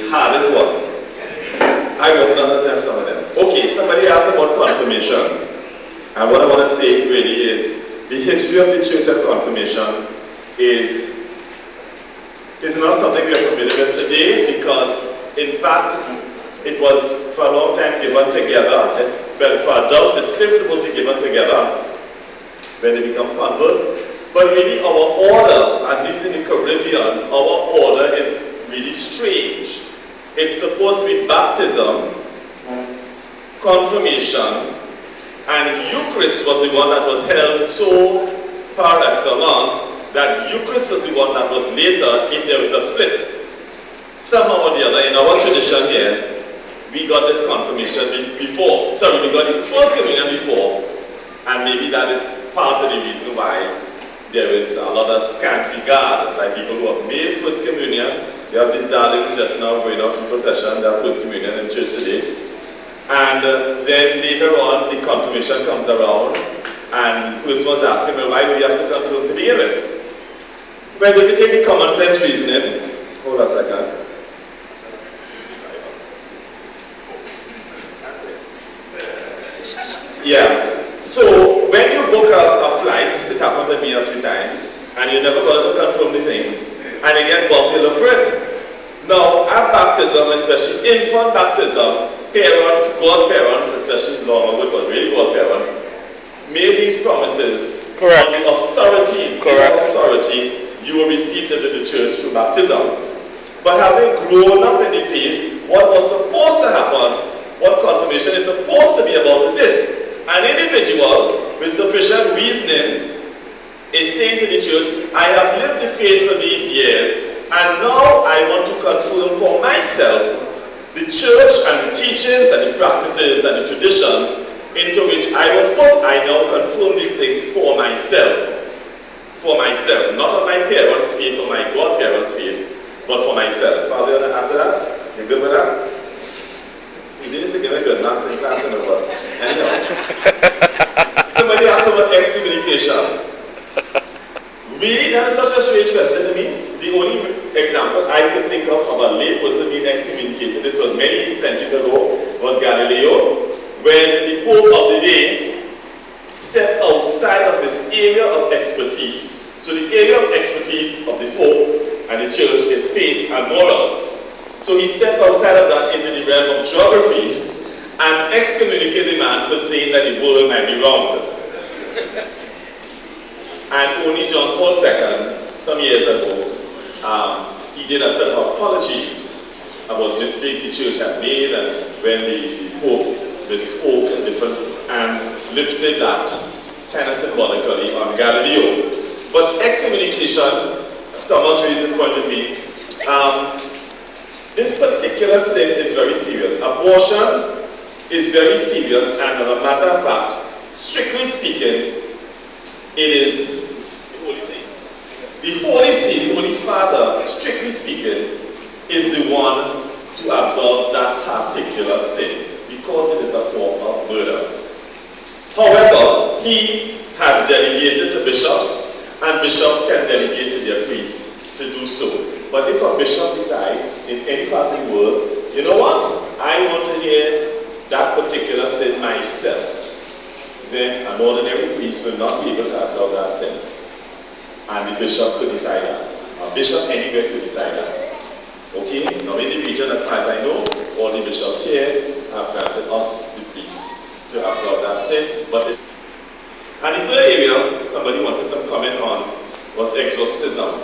hardest ones. I would not attempt some of them. Okay, somebody asked about confirmation. And what I want to say really is the history of the church and confirmation is not something we are familiar with today, because in fact it was for a long time given together. Well, for adults it's still supposed to be given together when they become converts. But really our order, at least in the Caribbean, our order is really strange. It's supposed to be baptism, confirmation, and Eucharist was the one that was held so par excellence that Eucharist is the one that was later if there was a split. Somehow or the other, in our tradition here, we got this confirmation before. Sorry, we got the first communion before, and maybe that is part of the reason why there is a lot of scant regard, like people who have made first communion. We have these darlings just now going out in procession, their first communion in church today. And then later on, the confirmation comes around, and the person was asking, well, why do we have to confirm to begin with? Well, if you take the common sense reasoning, hold on a second. Yeah. So when you book a flight, it happened to me a few times, and you never got to confirm the thing, and you get popular for it. Now, at baptism, especially infant baptism, parents, godparents, especially long ago, but really godparents, made these promises. Correct. On the authority, Correct. authority you were received into the church through baptism. But having grown up in the faith, what was supposed to happen, what confirmation is supposed to be about is this. An individual with sufficient reasoning is saying to the church, I have lived the faith for these years, and now I want to confirm for myself the church and the teachings and the practices and the traditions into which I was put. I now confirm these things for myself. For myself. Not on my parents' faith or my godparents' faith, but for myself. Father, after that? You good with that? You didn't say give me good marks in class in the world. Anyhow. Somebody asked about excommunication. Really, that is such a strange question to me. The only example I could think of a lay person being excommunicated, this was many centuries ago, was Galileo, when the Pope of the day stepped outside of his area of expertise. So the area of expertise of the Pope and the Church is faith and morals. So he stepped outside of that into the realm of geography and excommunicated the man for saying that the world might be round. And only John Paul II, some years ago, he did a set of apologies about mistakes the Church had made, and when the Pope misspoke and lifted that kind of symbolically on Galileo. But excommunication, Thomas raised this point with me, this particular sin is very serious. Abortion is very serious, and as a matter of fact, strictly speaking, it is the Holy See. The Holy See, the Holy Father, strictly speaking, is the one to absolve that particular sin, because it is a form of murder. However, he has delegated to bishops, and bishops can delegate to their priests to do so. But if a bishop decides in any part of the world, you know what, I want to hear that particular sin myself, then an ordinary priest will not be able to absolve that sin. And the bishop could decide that. A bishop anywhere could decide that. Okay? Now in the region, as far as I know, all the bishops here have granted us, the priests, to absolve that sin. And the third area somebody wanted some comment on was exorcism.